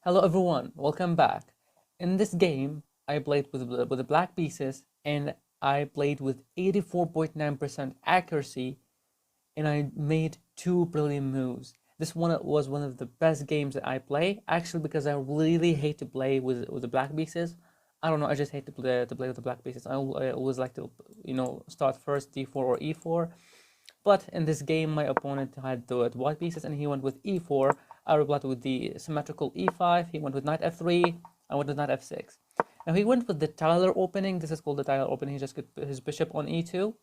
Hello everyone, welcome back. In this game, I played with the black pieces and I played with 84.9% accuracy and I made two brilliant moves. This one was one of the best games that I play, actually because I really hate to play with the black pieces. I don't know, I just hate to play with the black pieces. I always like to, start first d4 or e4. But in this game, my opponent had the white pieces and he went with e4. I replied with the symmetrical e5. He went with knight f3. I went with knight f6. Now he went with the Tyler opening. This is called the Tyler opening. He just put his bishop on e2.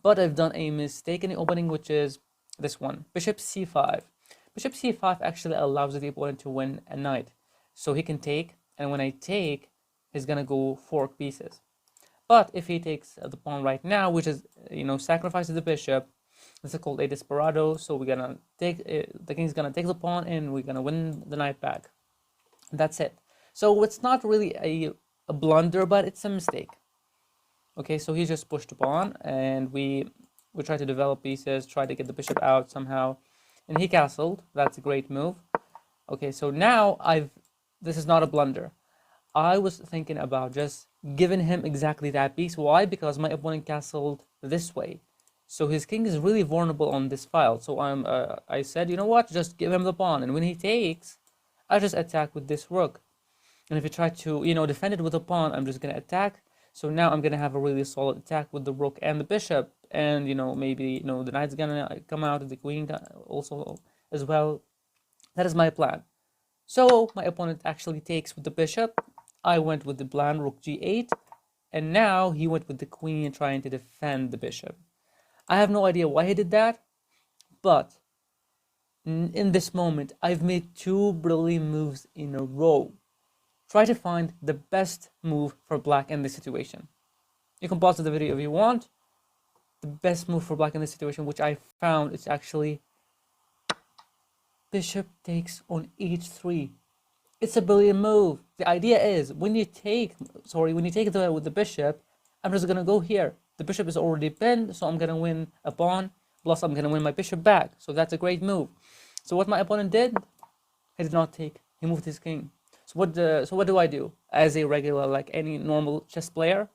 But I've done a mistake in the opening, which is this one, bishop c5. Bishop c5 actually allows the opponent to win a knight. So he can take, and when I take, he's gonna go fork pieces. But if he takes the pawn right now, which is, sacrifices the bishop, this is called a desperado. So we're gonna take the king's gonna take the pawn and we're gonna win the knight back. That's it. So it's not really a blunder, but it's a mistake. Okay, so he just pushed the pawn and we try to develop pieces, try to get the bishop out somehow, and he castled. That's a great move. Okay, so now this is not a blunder. I was thinking about just giving him exactly that piece. Why? Because my opponent castled this way. So his king is really vulnerable on this file. So I said, you know what, just give him the pawn. And when he takes, I just attack with this rook. And if he try to, defend it with a pawn, I'm just going to attack. So now I'm going to have a really solid attack with the rook and the bishop. And, maybe, the knight's going to come out, the queen also as well. That is my plan. So my opponent actually takes with the bishop. I went with the plan rook g8. And now he went with the queen trying to defend the bishop. I have no idea why he did that, but in this moment, I've made two brilliant moves in a row. Try to find the best move for black in this situation. You can pause the video if you want. The best move for black in this situation, which I found, is actually bishop takes on h3. It's a brilliant move. The idea is when you take with the bishop, I'm just gonna go here. The bishop is already pinned, so I'm gonna win a pawn. Plus, I'm gonna win my bishop back. So that's a great move. So what my opponent did, he did not take. He moved his king. So what do I do as a regular, like any normal chess player?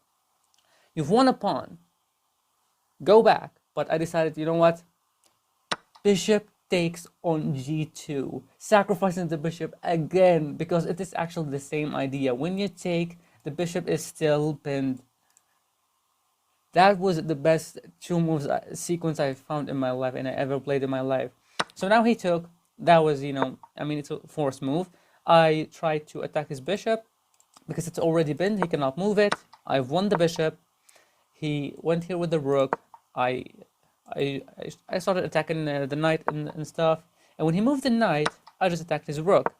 You've won a pawn. Go back. But I decided, you know what? Bishop takes on g2, sacrificing the bishop again because it is actually the same idea. When you take, the bishop is still pinned. That was the best two moves sequence I found in my life and I ever played in my life. So now he took. That was, it's a forced move. I tried to attack his bishop because it's already pinned. He cannot move it. I've won the bishop. He went here with the rook. I started attacking the knight and stuff. And when he moved the knight, I just attacked his rook.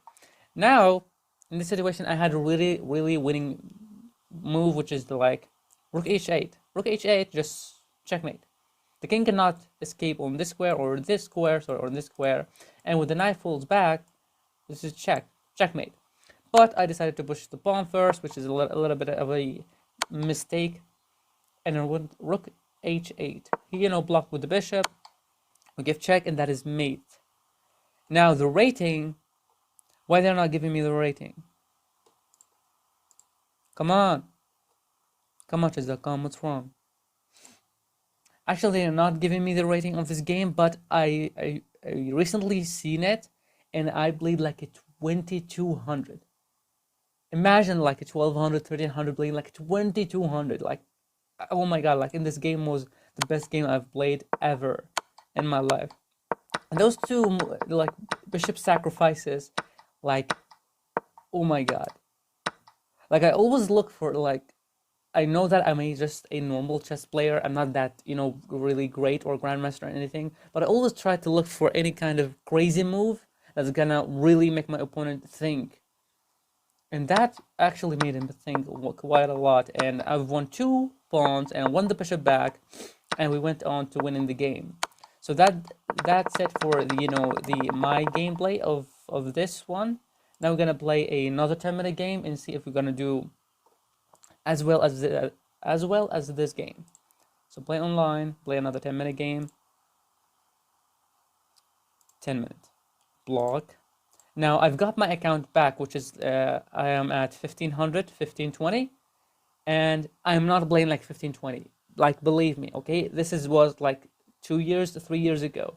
Now, in this situation, I had a really, really winning move, which is rook h8. Rook h8, just checkmate. The king cannot escape on this square or this square, or this square. And when the knight falls back, this is checkmate. But I decided to push the pawn first, which is a little bit of a mistake. And then with rook h8, he blocked with the bishop. We give check, and that is mate. Now the rating. Why they're not giving me the rating? Come on. Come on, chess.com, what's wrong? Actually, they're not giving me the rating of this game, but I recently seen it, and I played like a 2200. Imagine like a 1200, 1300 playing like 2200. Like, oh my god, like in this game was the best game I've played ever in my life. And those two, like, bishop sacrifices, like, oh my god. Like, I always look for, like, I know that I'm just a normal chess player. I'm not that, really great or grandmaster or anything. But I always try to look for any kind of crazy move that's gonna really make my opponent think. And that actually made him think quite a lot. And I've won two pawns and won the bishop back. And we went on to winning the game. So that's it for my gameplay of this one. Now we're gonna play another 10-minute game and see if we're gonna do as well as this game. So play online, play another 10-minute game. 10 minutes block, Now I've got my account back, which is I am at 1500, 1520, and I'm not playing like 1520. Like believe me, okay? Was like 2 years, 3 years ago,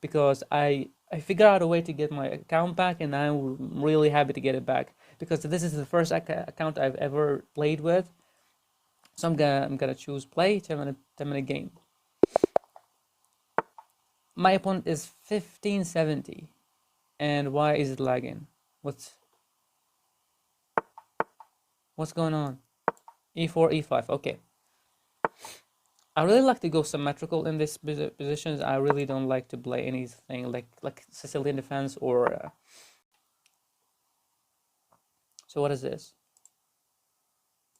because I figured out a way to get my account back, and I'm really happy to get it back because this is the first account I've ever played with. So I'm gonna choose play 10-minute game. My opponent is 1570, and why is it lagging? What's going on? E4, E5. Okay. I really like to go symmetrical in these positions. I really don't like to play anything like Sicilian defense or. So what is this?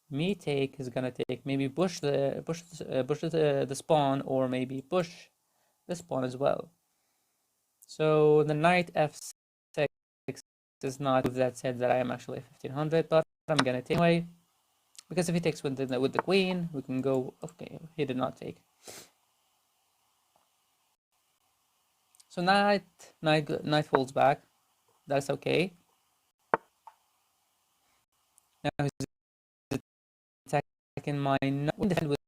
Me take is gonna take maybe push the spawn, or maybe push the spawn as well. So the knight f6 is not that said that I am actually 1500, but I'm gonna take anyway. Because if he takes with the queen, we can go. Okay, he did not take. So knight falls back. That's okay. Now he's attacking my knight. Defend with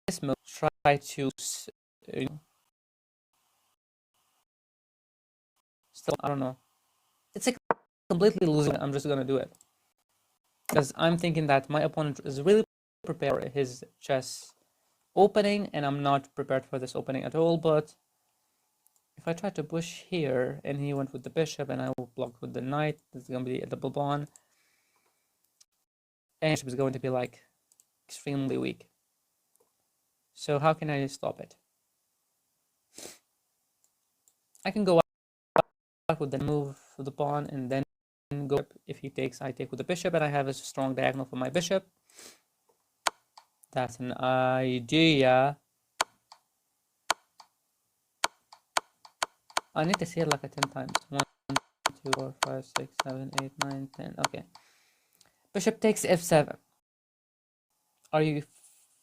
this move. Try to still. I don't know. It's like completely losing. I'm just gonna do it because I'm thinking that my opponent is really prepared for his chess opening, and I'm not prepared for this opening at all. But if I try to push here, and he went with the bishop, and I will block with the knight, this is going to be a double pawn. And bishop is going to be like extremely weak. So how can I stop it? I can go out with the move for the pawn, and then go. If he takes, I take with the bishop, and I have a strong diagonal for my bishop. That's an idea. I need to see it like a 10 times. 1, 2, 4, 5, 6, 7, 8, 9, 10. Okay. Bishop takes f7. Are you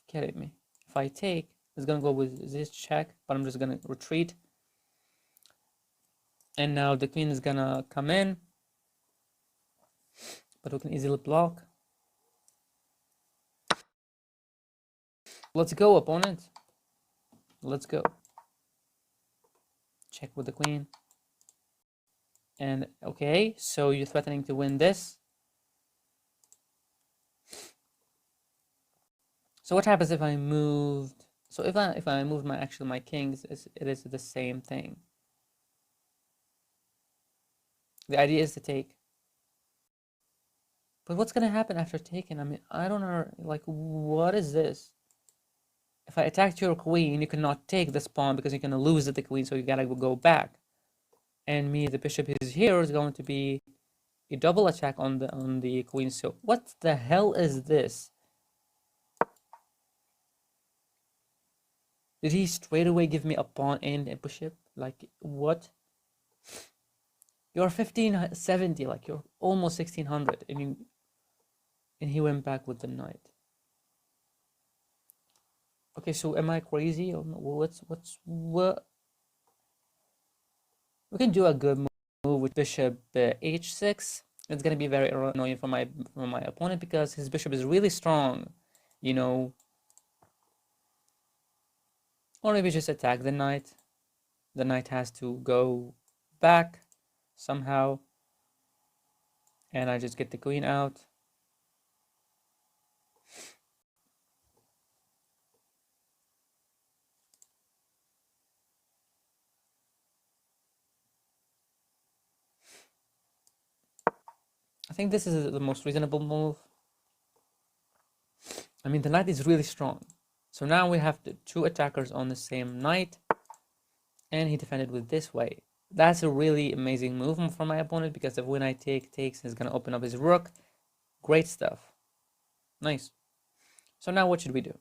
kidding me? If I take, it's gonna go with this check, but I'm just gonna retreat. And now the queen is gonna come in, but we can easily block. Let's go, opponent. Let's go. Check with the queen. And okay, so you're threatening to win this. So what happens if I moved? So if I moved my kings, it is the same thing. The idea is to take. But what's gonna happen after taking? I mean, I don't know. Like, what is this? If I attacked your queen, you cannot take this pawn because you're gonna lose the queen, so you gotta go back. And me, the bishop is here, is going to be a double attack on the queen. So what the hell is this? Did he straight away give me a pawn and a bishop? Like what? You're 1570, like you're almost 1600, and he went back with the knight. Okay, so am I crazy or no? What? We can do a good move with bishop h6. It's gonna be very annoying for my opponent because his bishop is really strong, you know. Or maybe just attack the knight. The knight has to go back somehow, and I just get the queen out. I think this is the most reasonable move. I mean, the knight is really strong. So now we have the two attackers on the same knight, and he defended with this way. That's a really amazing move for my opponent because if when I takes, he's gonna open up his rook. Great stuff. Nice. So now what should we do?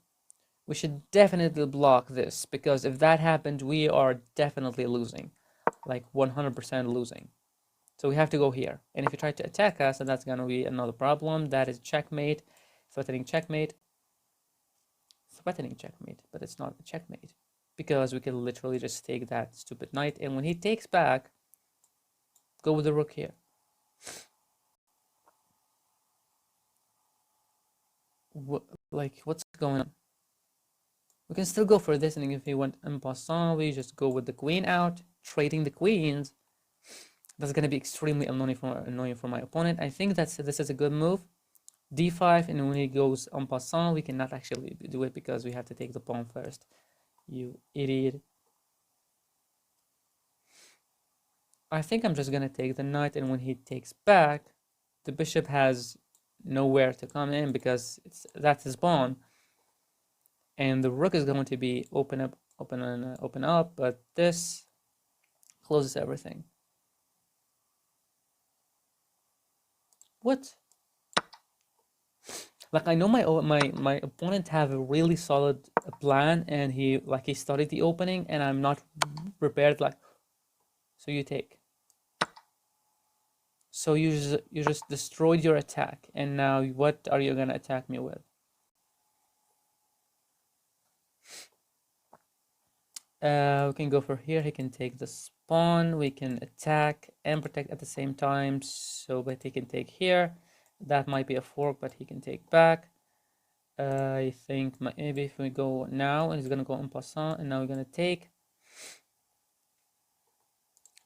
We should definitely block this because if that happened, we are definitely losing, like 100% losing. So we have to go here. And if you try to attack us, then that's gonna be another problem. That is checkmate, threatening checkmate. Threatening checkmate, but it's not a checkmate because we can literally just take that stupid knight, and when he takes back, go with the rook here. What's going on? We can still go for this, and if we want en passant, we just go with the queen out, trading the queens. That's going to be extremely annoying for my opponent. I think this is a good move. D5, and when he goes en passant, we cannot actually do it because we have to take the pawn first. You idiot. I think I'm just going to take the knight, and when he takes back, the bishop has nowhere to come in because that's his pawn. And the rook is going to be open up, but this closes everything. What? Like, I know my opponent have a really solid plan, and he studied the opening, and I'm not prepared. Like, so you take. So you just destroyed your attack, and now what are you gonna attack me with? We can go for here. He can take the pawn. We can attack and protect at the same time. So, but he can take here. That might be a fork, but he can take back. I think maybe if we go now, and he's gonna go en passant, and now we're gonna take.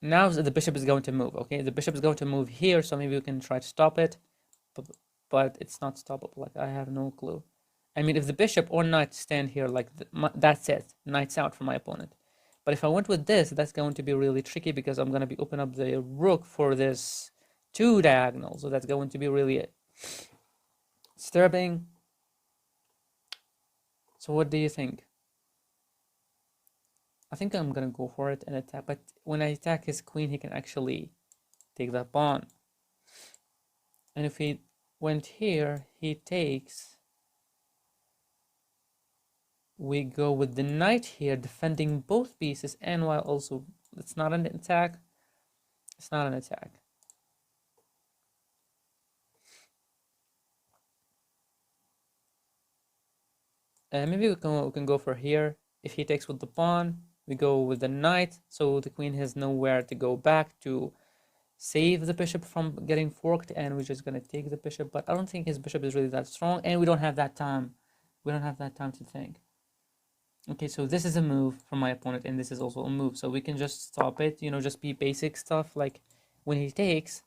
Now the bishop is going to move. Okay, the bishop is going to move here, so maybe we can try to stop it, but it's not stoppable. Like, I have no clue. I mean, if the bishop or knight stand here, like that's it, knight's out for my opponent. But if I went with this, that's going to be really tricky because I'm going to be open up the rook for this 2 diagonal. So that's going to be really disturbing. So what do you think? I think I'm going to go for it and attack. But when I attack his queen, he can actually take that pawn. And if he went here, he takes. We go with the knight here, defending both pieces, and while also it's not an attack. It's not an attack. Maybe we can go for here. If he takes with the pawn, we go with the knight, so the queen has nowhere to go back to save the bishop from getting forked, and we're just gonna take the bishop. But I don't think his bishop is really that strong, and we don't have that time. We don't have that time to think. Okay, so this is a move from my opponent, and this is also a move. So we can just stop it, just be basic stuff. Like when he takes,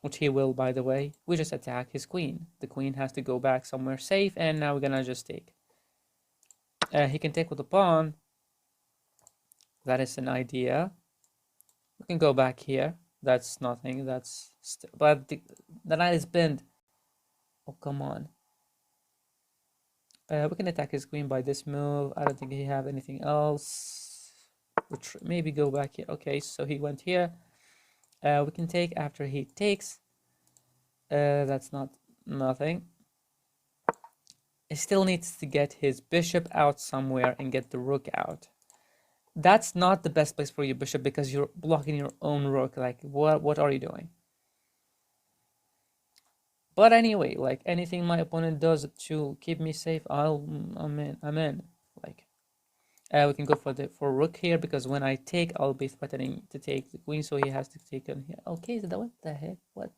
which he will, by the way, we just attack his queen. The queen has to go back somewhere safe, and now we're gonna just take. He can take with the pawn. That is an idea. We can go back here. That's nothing. But the knight is pinned. Oh, come on. We can attack his queen by this move. I don't think he have anything else. Maybe go back here. Okay, so he went here. We can take after he takes. That's nothing. He still needs to get his bishop out somewhere and get the rook out. That's not the best place for your bishop because you're blocking your own rook. Like, what are you doing? But anyway, like anything my opponent does to keep me safe, I'm in. Like, we can go for rook here because when I take, I'll be threatening to take the queen, so he has to take on here. Okay, so what the heck? What?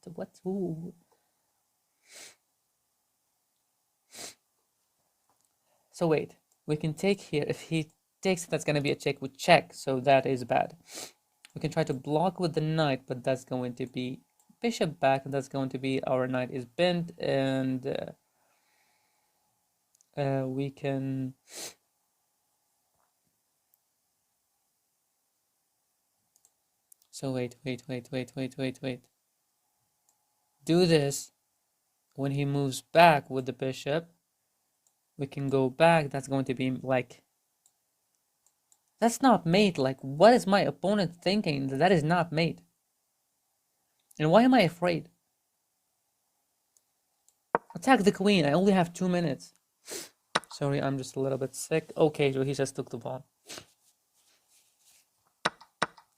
Ooh. So wait, we can take here. If he takes, that's gonna be a check with check, so that is bad. We can try to block with the knight, but that's going to be bishop back, and that's going to be our knight is bent, and we can. So wait. Do this. When he moves back with the bishop, we can go back. That's going to be like. That's not mate. Like, what is my opponent thinking? That is not mate. And why am I afraid? Attack the queen. I only have 2 minutes. Sorry, I'm just a little bit sick. Okay, so he just took the pawn.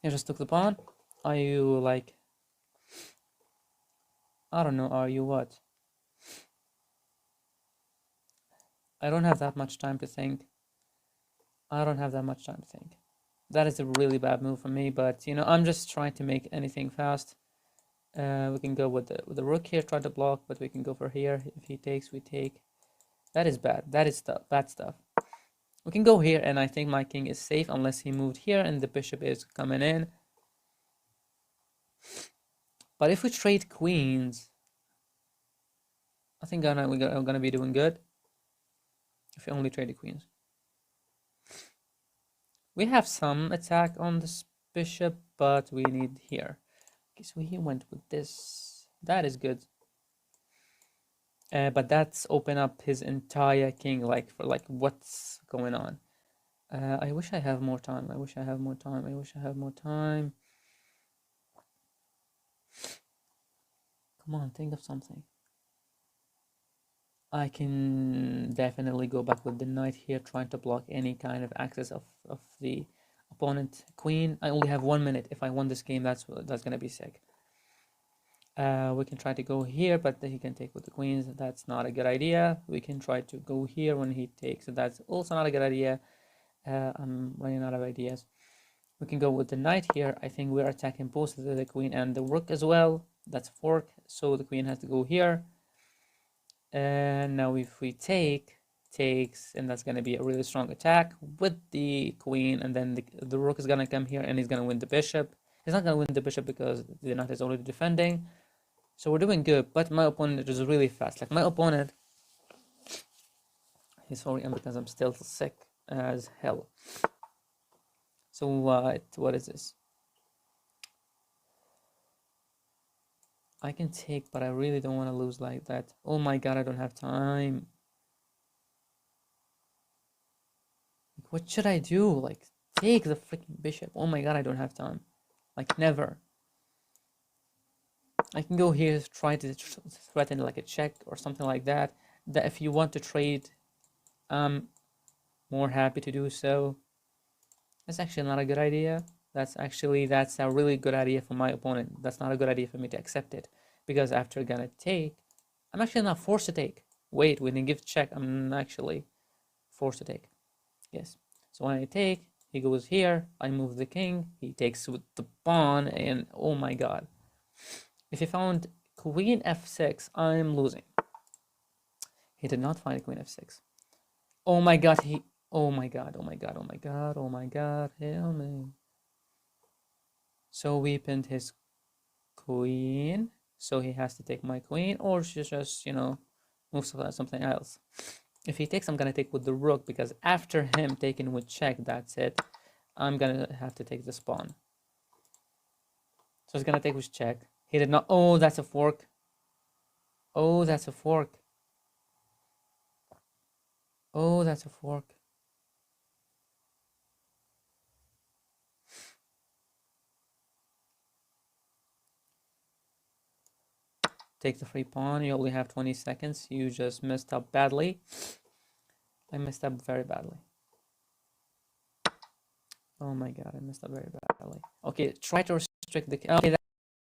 He just took the pawn. Are you like... I don't know, are you what? I don't have that much time to think. I don't have that much time to think. That is a really bad move for me, but you know, I'm just trying to make anything fast. We can go with the rook here, try to block, but we can go for here. If he takes, we take. That is bad. That is bad stuff. We can go here, and I think my king is safe unless he moved here and the bishop is coming in. But if we trade queens, I think we're gonna be doing good. If we only trade the queens. We have some attack on this bishop, but we need here. Okay, so he went with this. That is good. But that's open up his entire king, like for like what's going on. I wish I have more time. I wish I have more time. I wish I have more time. Come on, think of something. I can definitely go back with the knight here, trying to block any kind of access of the opponent queen. I only have 1 minute. If I won this game, that's gonna be sick. We can try to go here, but he can take with the queens. That's not a good idea. We can try to go here when he takes. That's also not a good idea. I'm running out of ideas. We can go with the knight here. I think we're attacking both the queen and the rook as well. That's a fork, so the queen has to go here. And now if we takes, and that's going to be a really strong attack with the queen, and then the rook is going to come here and he's going to win the bishop. He's not going to win the bishop because the knight is already defending. So we're doing good, but my opponent is really fast. Like my opponent, he's sorry, because I'm still sick as hell. So what is this? I can take, but I really don't want to lose like that. Oh my god, I don't have time. Like, what should I do? Like, take the freaking bishop. Oh my god, I don't have time. Like, never. I can go here, try to threaten like a check or something like that. That if you want to trade, I'm more happy to do so. That's actually not a good idea. That's a really good idea for my opponent. That's not a good idea for me to accept it. Because after gonna take, I'm actually not forced to take. Wait, when he gives check, I'm actually forced to take. Yes. So when I take, he goes here, I move the king, he takes with the pawn, and oh my god. If he found queen f6, I'm losing. He did not find queen f6. Oh my god, oh my god, oh my god, oh my god, oh my god, hail me. So we pinned his queen, so he has to take my queen, or just, you know, move something else. If he takes, I'm gonna take with the rook, because after him taking with check, that's it. I'm gonna have to take this pawn. So he's gonna take with check. He did not. Oh, that's a fork. Oh, that's a fork. Oh, that's a fork. Take the free pawn. You only have 20 seconds. You just messed up badly. I messed up very badly. Oh my god, I messed up very badly. Okay, try to restrict the... Okay,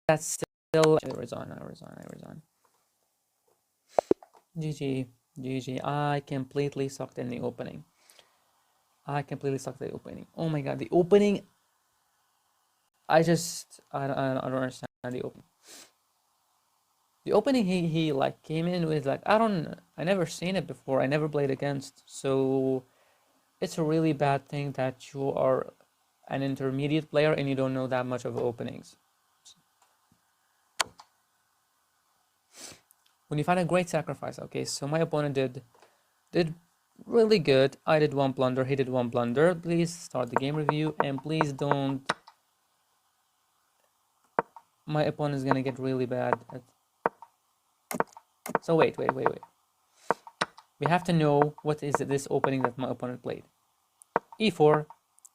that's still... I resign. GG. GG. I completely sucked in the opening. Oh my god, the opening... I don't understand the opening. The opening, he like came in with like, I never seen it before. I never played against. So it's a really bad thing that you are an intermediate player and you don't know that much of openings. When you find a great sacrifice, okay, so my opponent did really good. I did one blunder, he did one blunder. Please start the game review, and please don't... My opponent is gonna get really bad at... So wait. We have to know what is this opening that my opponent played. E4,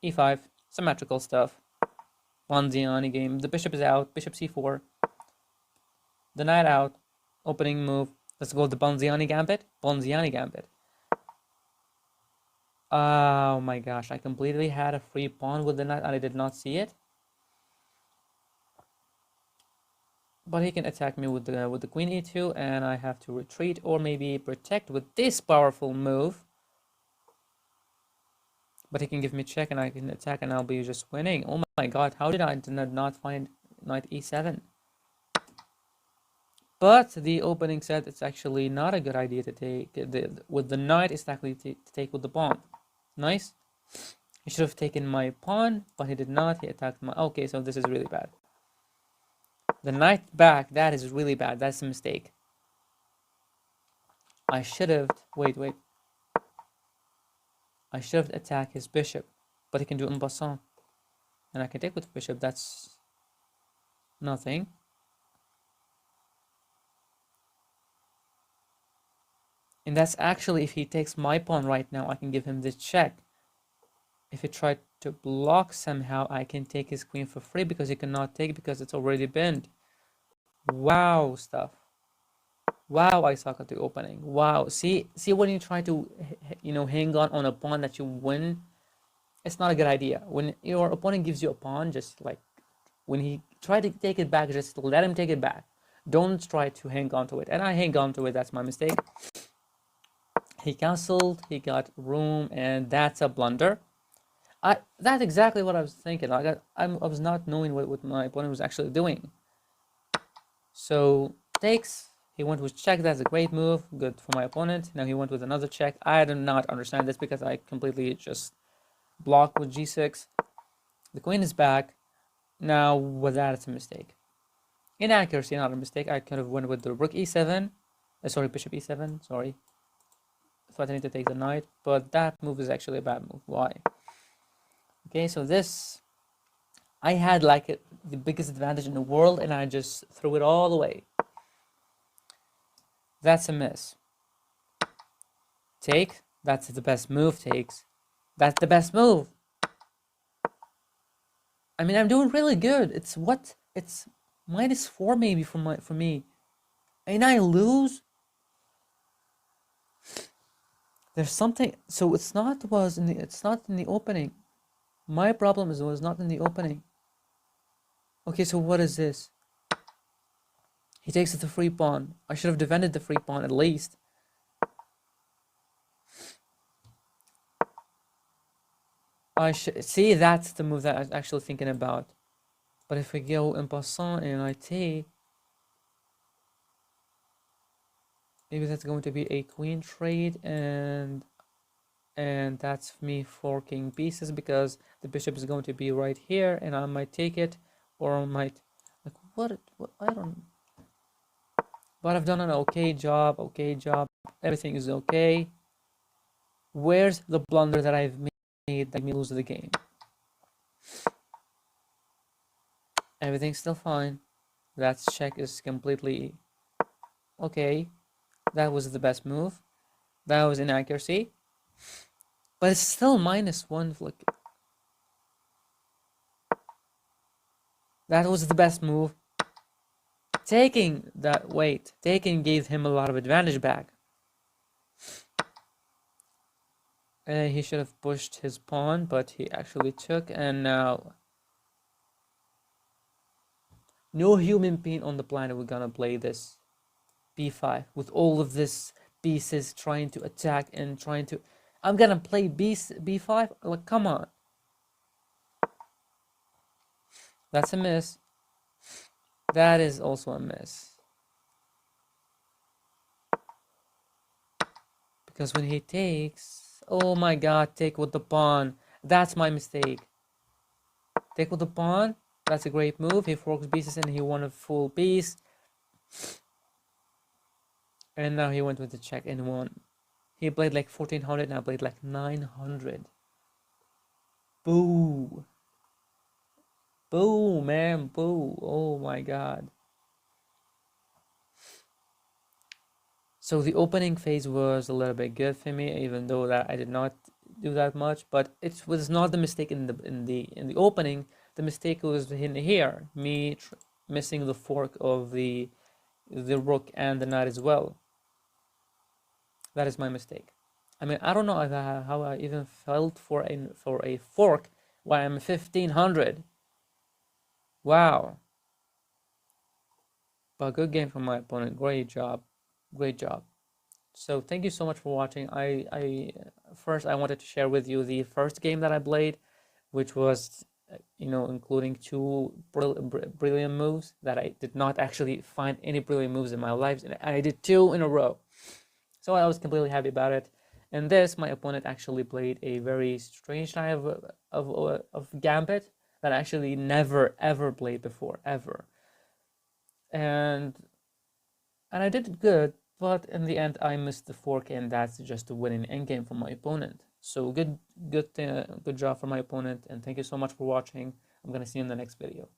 E5, symmetrical stuff. Bonziani game. The bishop is out. Bishop C4. The knight out. Opening move. Let's go with the Bonziani gambit. Oh my gosh, I completely had a free pawn with the knight and I did not see it. But he can attack me with the queen e2, and I have to retreat or maybe protect with this powerful move. But he can give me check and I can attack and I'll be just winning. Oh my god, how did I not find knight e7? But the opening said it's actually not a good idea to take with the knight. It's actually to take with the pawn. Nice. He should have taken my pawn, but he did not. He attacked my... Okay, so this is really bad. The knight back, that is really bad. That's a mistake. I should have... Wait. I should have attacked his bishop, but he can do en passant. And I can take with bishop, that's nothing. And that's actually, if he takes my pawn right now, I can give him this check. If he tried to block somehow, I can take his queen for free because he cannot take because it's already bent. Wow, stuff. Wow, I suck at the opening. Wow, see when you try to, hang on a pawn that you win, it's not a good idea. When your opponent gives you a pawn, just like when he tried to take it back, just let him take it back. Don't try to hang on to it. And I hang on to it. That's my mistake. He canceled. He got room, and that's a blunder. That's exactly what I was thinking. I was not knowing what my opponent was actually doing. So takes. He went with check. That's a great move. Good for my opponent. Now he went with another check. I do not understand this because I completely just block with g6. The queen is back. Now with that, it's a mistake. Inaccuracy, not a mistake. I could have went with the rook e7. Sorry, bishop e7. Sorry. Threatening to take the knight, but that move is actually a bad move. Why? Okay, so this, I had like the biggest advantage in the world, and I just threw it all away. That's a miss. Take. That's the best move. Takes. That's the best move. I mean, I'm doing really good. It's what? It's -4 maybe for me, and I lose. There's something. So it's not in the opening. My problem was not in the opening. Okay, so what is this? He takes the free pawn. I should have defended the free pawn at least. I should see, that's the move that I was actually thinking about. But if we go en passant and I take, maybe that's going to be a queen trade, and that's me forking pieces because the bishop is going to be right here, and I might take it, or I might, like, what I don't. But I've done an okay job. Everything is okay. Where's the blunder that I've made that made me lose the game? Everything's still fine. That check is completely okay. That was the best move. That was inaccuracy. But it's still -1 flick. That was the best move. Taking gave him a lot of advantage back. He should have pushed his pawn, but he actually took, and now no human being on the planet we're gonna play this b5 with all of this pieces trying to attack and trying to. I'm gonna play b5. Like, come on. That's a miss. That is also a miss. Because when he takes, oh my god, take with the pawn. That's my mistake. Take with the pawn. That's a great move. He forks pieces and he won a full piece. And now he went with the check and won. He played like 1400 and I played like 900. Boo. Boo, man, boo. Oh my god. So the opening phase was a little bit good for me, even though that I did not do that much, but it was not the mistake in the opening. The mistake was in here, me missing the fork of the rook and the knight as well. That is my mistake. I mean, I don't know how I even felt for a fork while I'm 1500. Wow. But good game from my opponent. Great job. Great job. So thank you so much for watching. First I wanted to share with you the first game that I played, which was, including two brilliant moves that I did not actually find any brilliant moves in my life, and I did two in a row. So I was completely happy about it. And this, my opponent actually played a very strange type of gambit that I actually never ever played before, ever. And I did good, but in the end I missed the fork, and that's just a winning endgame for my opponent. So good job for my opponent, and thank you so much for watching. I'm gonna see you in the next video.